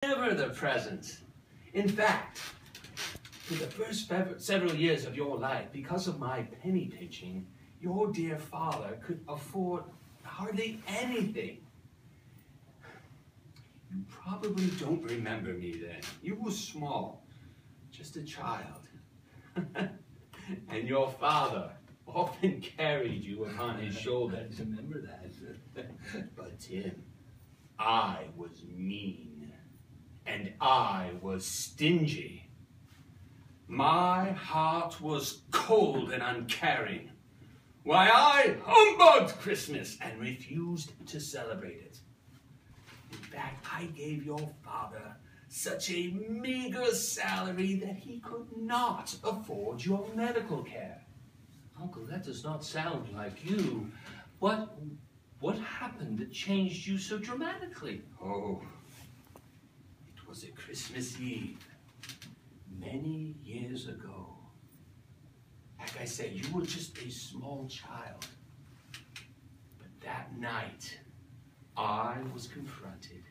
never the present. In fact, for the first several years of your life, because of my penny pinching, your dear father could afford hardly anything. You probably don't remember me then. You were small, just a child. And your father often carried you upon his shoulder. I remember that. But Tim, I was mean, and I was stingy. My heart was cold and uncaring. Why, I humbugged Christmas and refused to celebrate it. In fact, I gave your father such a meager salary that he could not afford your medical care. Uncle, that does not sound like you. What happened that changed you so dramatically? Oh, it was a Christmas Eve, many years ago. Like I said, you were just a small child. But that night, I was confronted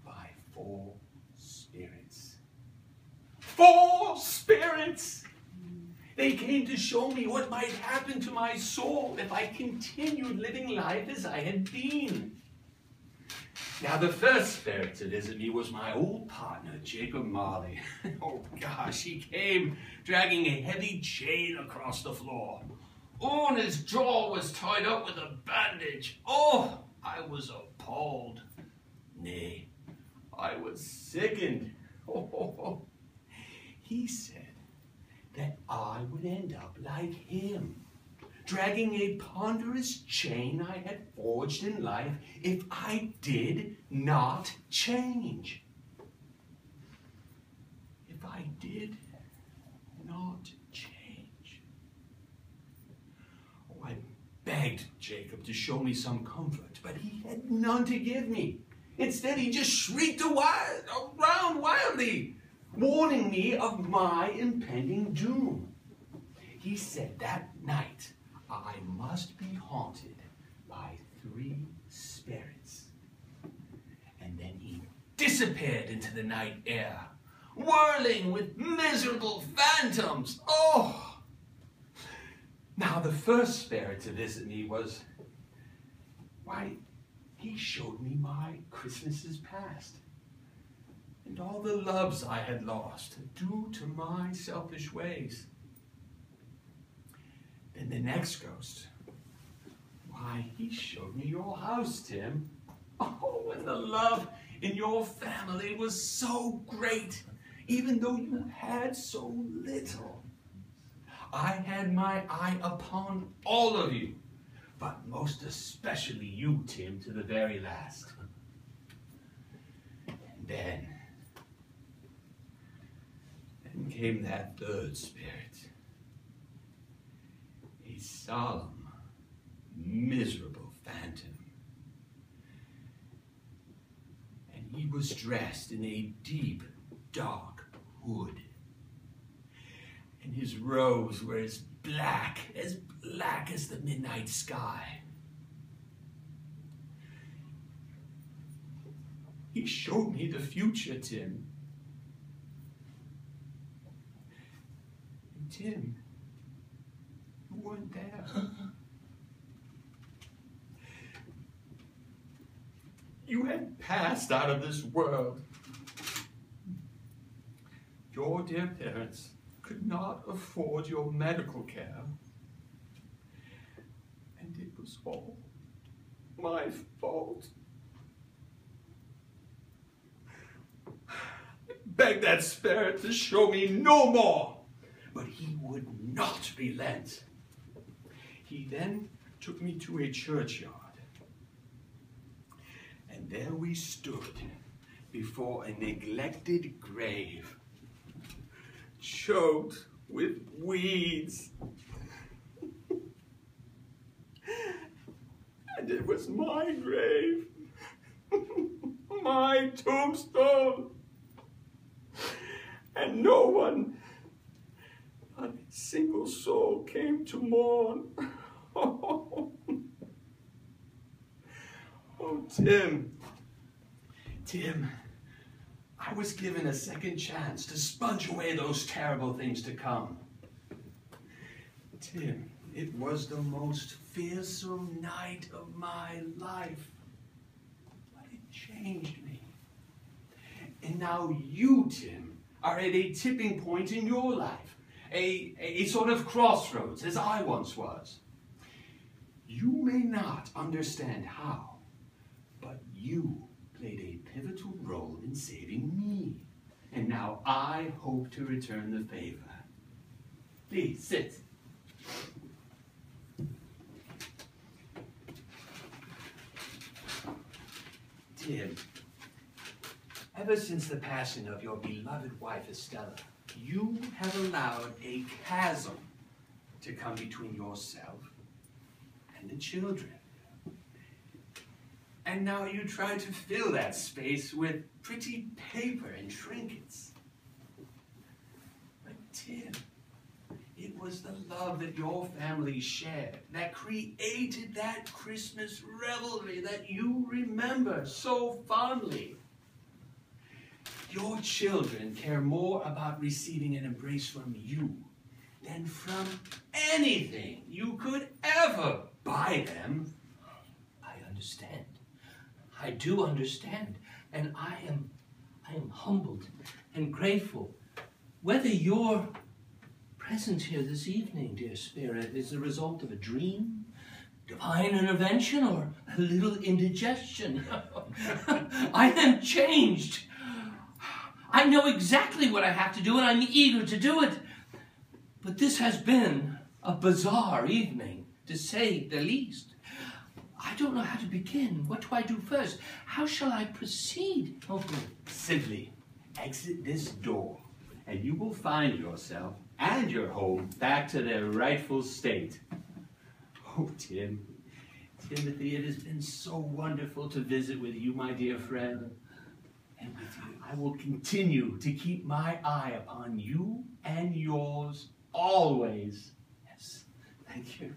by 4 spirits. 4 spirits! They came to show me what might happen to my soul if I continued living life as I had been. Now, the first spirit to visit me was my old partner, Jacob Marley. Oh, gosh, he came dragging a heavy chain across the floor. Oh, and his jaw was tied up with a bandage. Oh, I was appalled. Nay, I was sickened. Oh, he said that I would end up like him, dragging a ponderous chain I had forged in life if I did not change. If I did not change. Oh, I begged Jacob to show me some comfort, but he had none to give me. Instead, he just shrieked around wildly, warning me of my impending doom. He said that night I must be haunted by 3 spirits. And then he disappeared into the night air, whirling with miserable phantoms. Oh! Now the first spirit to visit me was, why, he showed me my Christmases past and all the loves I had lost due to my selfish ways. Then the next ghost, why, he showed me your house, Tim. Oh, and the love in your family was so great, even though you had so little. I had my eye upon all of you, but most especially you, Tim, to the very last. And then came that third spirit. A solemn, miserable phantom. And he was dressed in a deep, dark hood. And his robes were as black as the midnight sky. He showed me the future, Tim. And Tim, you weren't there. You had passed out of this world. Your dear parents could not afford your medical care. And it was all my fault. I begged that spirit to show me no more, but he would not relent. He then took me to a churchyard. And there we stood before a neglected grave, choked with weeds. And it was my grave, my tombstone. And no one, not a single soul, came to mourn. Oh, Tim, I was given a second chance to sponge away those terrible things to come. Tim, it was the most fearsome night of my life. But it changed me. And now you, Tim, are at a tipping point in your life. A sort of crossroads, as I once was. You may not understand how, but you played a pivotal role in saving me. And now I hope to return the favor. Please, sit. Tim, ever since the passing of your beloved wife, Estella, you have allowed a chasm to come between yourself and the children. And now you try to fill that space with pretty paper and trinkets. But Tim, it was the love that your family shared that created that Christmas revelry that you remember so fondly. Your children care more about receiving an embrace from you than from anything you could ever buy them. I understand. I do understand. And I am humbled and grateful. Whether your presence here this evening, dear Spirit, is the result of a dream, divine intervention, or a little indigestion, I am changed. I know exactly what I have to do, and I'm eager to do it. But this has been a bizarre evening, to say the least. I don't know how to begin. What do I do first? How shall I proceed? Oh, simply exit this door, and you will find yourself and your home back to their rightful state. Oh, Timothy, it has been so wonderful to visit with you, my dear friend. And with you, I will continue to keep my eye upon you and yours always. Yes, thank you.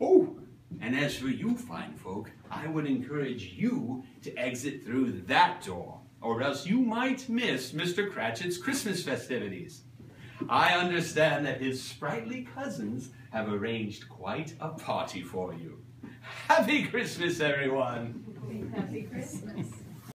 Oh, and as for you fine folk, I would encourage you to exit through that door, or else you might miss Mr. Cratchit's Christmas festivities. I understand that his sprightly cousins have arranged quite a party for you. Happy Christmas, everyone! Happy Christmas!